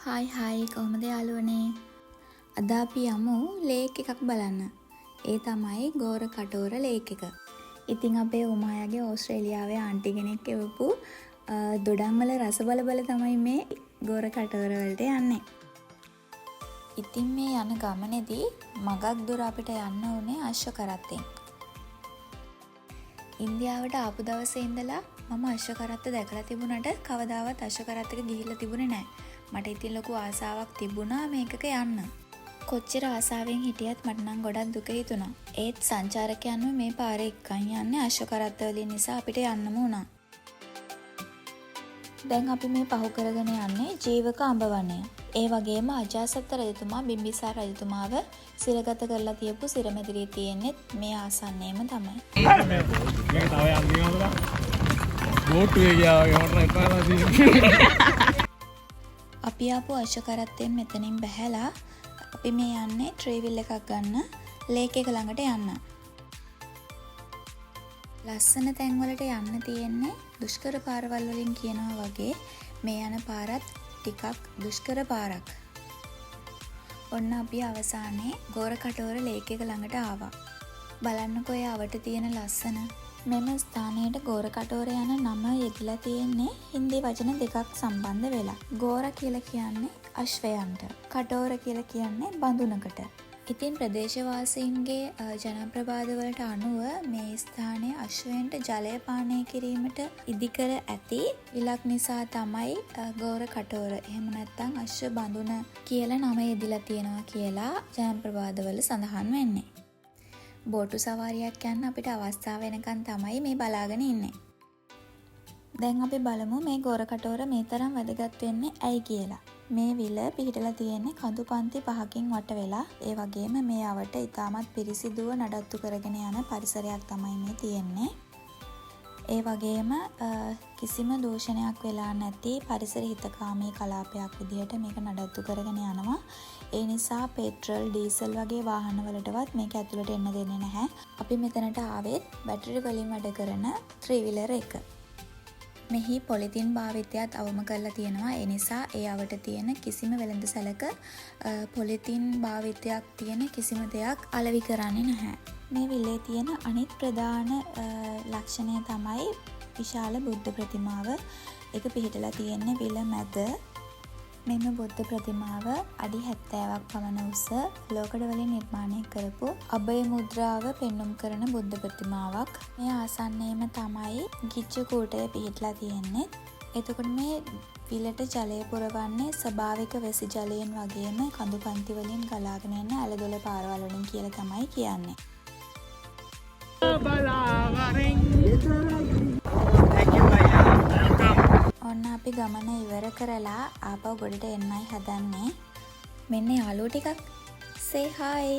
Hi කොහොමද යාළුවනේ? අද අපි යමු ලේක් එකක් බලන්න. ඒ තමයි ගෝර කටෝර ලේක් එක. ඉතින් අපේ උමායාගේ ඕස්ට්‍රේලියාවේ ආන්ටි කෙනෙක් එවපු දොඩම් වල රස බල තමයි මේ ගෝර කටෝර වලට යන්නේ. ඉතින් මේ යන ගමනේදී මගක් දුර අපිට යන්න උනේ අශ්ව කරත්තෙන්. ඉන්දියාවට ආපු දවසේ ඉඳලා මම අශ්ව කරත්ත දැකලා තිබුණට කවදාවත් අශ්ව කරත්තක ගිහිල්ලා තිබුණේ නැහැ. මට ඉතින් ලොකු ආසාවක් තිබුණා මේකක යන්න. කොච්චර ආසාවෙන් හිටියත් මට නම් ගොඩක් දුක හිතුණා. ඒත් සංචාරකයන්ව මේ පාරේ එක්කන් යන්නේ අශ්ව කරත්ත වලින් නිසා අපිට යන්නම වුණා. දැන් අපි මේ පහු කරගෙන යන්නේ ජීවක අඹ වනය. ඒ වගේම අජාසත් රජතුමා බිම්බිසාර රජතුමාව සිරගත කරලා තියපු සිරමැදිරිය තියෙන්නේ මේ ආසන්නයේම තමයි. මේක තව යන්නේ නෝදලා. බෝට්ටුවේ ගියා වගේ මට එපාලා තියෙනවා. අපි ආපු අශ්ව කරත්තෙන් මෙතනින් බැහැලා අපි මේ යන්නේ ට්‍රේවිල් එකක් ගන්න ලේක් එක ළඟට යන්න. ලස්සන තැන් වලට යන්න තියෙන්නේ දුෂ්කර පාරවල් වලින් කියනවා වගේ මේ යන පාරත් ටිකක් දුෂ්කර පාරක්. ඔන්න අපි අවසානයේ ගෝර කටෝර ලේක් එක ළඟට ආවා. බලන්නකෝ ඒ අවට තියෙන ලස්සන. මෙම ස්ථානයට ගෝර කටෝර යන නම යෙදලා තියෙන්නේ හින්දි වචන දෙකක් සම්බන්ධ වෙලා. ගෝර කියලා කියන්නේ අශ්වයන්ට, කටෝර කියලා කියන්නේ බඳුනකට. ඉතින් ප්‍රදේශවාසීන්ගේ ජනප්‍රවාදවලට අනුව මේ ස්ථානයේ අශ්වයන්ට ජලය පානය කිරීමට ඉදිකර ඇති ඉලක් නිසා තමයි ගෝර කටෝර එහෙම නැත්නම් අශ්ව බඳුන කියලා නම යෙදලා තියෙනවා කියලා ජනප්‍රවාදවල සඳහන් වෙන්නේ. බෝටු සවාරියක් යන්න අපිට අවස්ථාව වෙනකන් තමයි මේ බලාගෙන ඉන්නේ. දැන් අපි බලමු මේ ගෝර කටෝර මේ තරම් වැදගත් වෙන්නේ ඇයි කියලා. මේ විල පිහිටලා තියෙන්නේ කඳු පන්ති 5කින් වට වෙලා. ඒ වගේම මේ අවට ඉතාමත් පිරිසිදුව නඩත්තු කරගෙන යන පරිසරයක් තමයි මේ තියෙන්නේ. ඒ වගේම කිසිම දූෂණයක් වෙලා නැති පරිසර හිතකාමී කලාපයක් විදිහට මේක නඩත්තු කරගෙන යනවා. ඒ නිසා පෙට්‍රල්, ඩීසල් වගේ වාහන වලටවත් මේක ඇතුළට එන්න දෙන්නේ නැහැ. අපි මෙතනට ආවෙත් බැටරි වලින් වැඩ කරන 3-wheeler එක. මෙහි පොලිතින් භාවිතයත් අවම කරලා තියෙනවා. ඒ නිසා ඒ අවට තියෙන කිසිම වෙළඳසැලක පොලිතින් භාවිතයක් තියෙන කිසිම දෙයක් අලෙවි කරන්නේ නැහැ. මේ විලේ තියෙන අනිත් ප්‍රධාන ලක්ෂණය තමයි විශාල බුද්ධ ප්‍රතිමාව. ඒක පිහිටලා තියෙන්නේ විල මැද. මෙම බුද්ධ ප්‍රතිමාව අඩි 70ක් පමණ උස ලෝකඩ වලින් නිර්මාණය කරපු අභය මුද්‍රාව පෙන්눔 කරන බුද්ධ ප්‍රතිමාවක්. මේ ආසන්නයේම තමයි ගිජ්ජ කූටය පිහිටලා තියෙන්නේ. එතකොට මේ විලට ජලය පුරවන්නේ ස්වභාවික වැසි ජලයෙන් වගේම කඳු පන්ති වලින් ගලාගෙන යන ඇලදොල පාරවල් වලින් කියලා තමයි කියන්නේ. ඔන්න අපි ගමන ඉවර කරලා ආපහු ගොඩට එන්නයි හදන්නේ. මෙන්න යාළුවෝ ටිකක් say hi.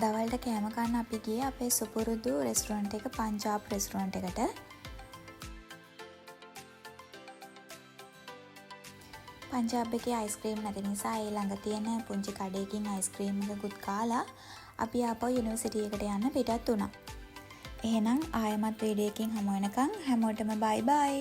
දවල්ට කෑම කන්න අපි ගියේ අපේ සුපුරුදු රෙස්ටුරන්ට් එක පංජාබ් රෙස්ටුරන්ට් එකට. පංජාබ් එකේ අයිස්ක්‍රීම් නැති නිසා ඒ ළඟ තියෙන පුංචි කඩේකින් අයිස්ක්‍රීම් එකකුත් කාලා අපි ආපහු යුනිවර්සිටි එකට යන්න පිටත් වුණා. එහෙනම් ආයෙමත් වීඩියෝ එකකින් හමු වෙනකන් හැමෝටම බයි බයි.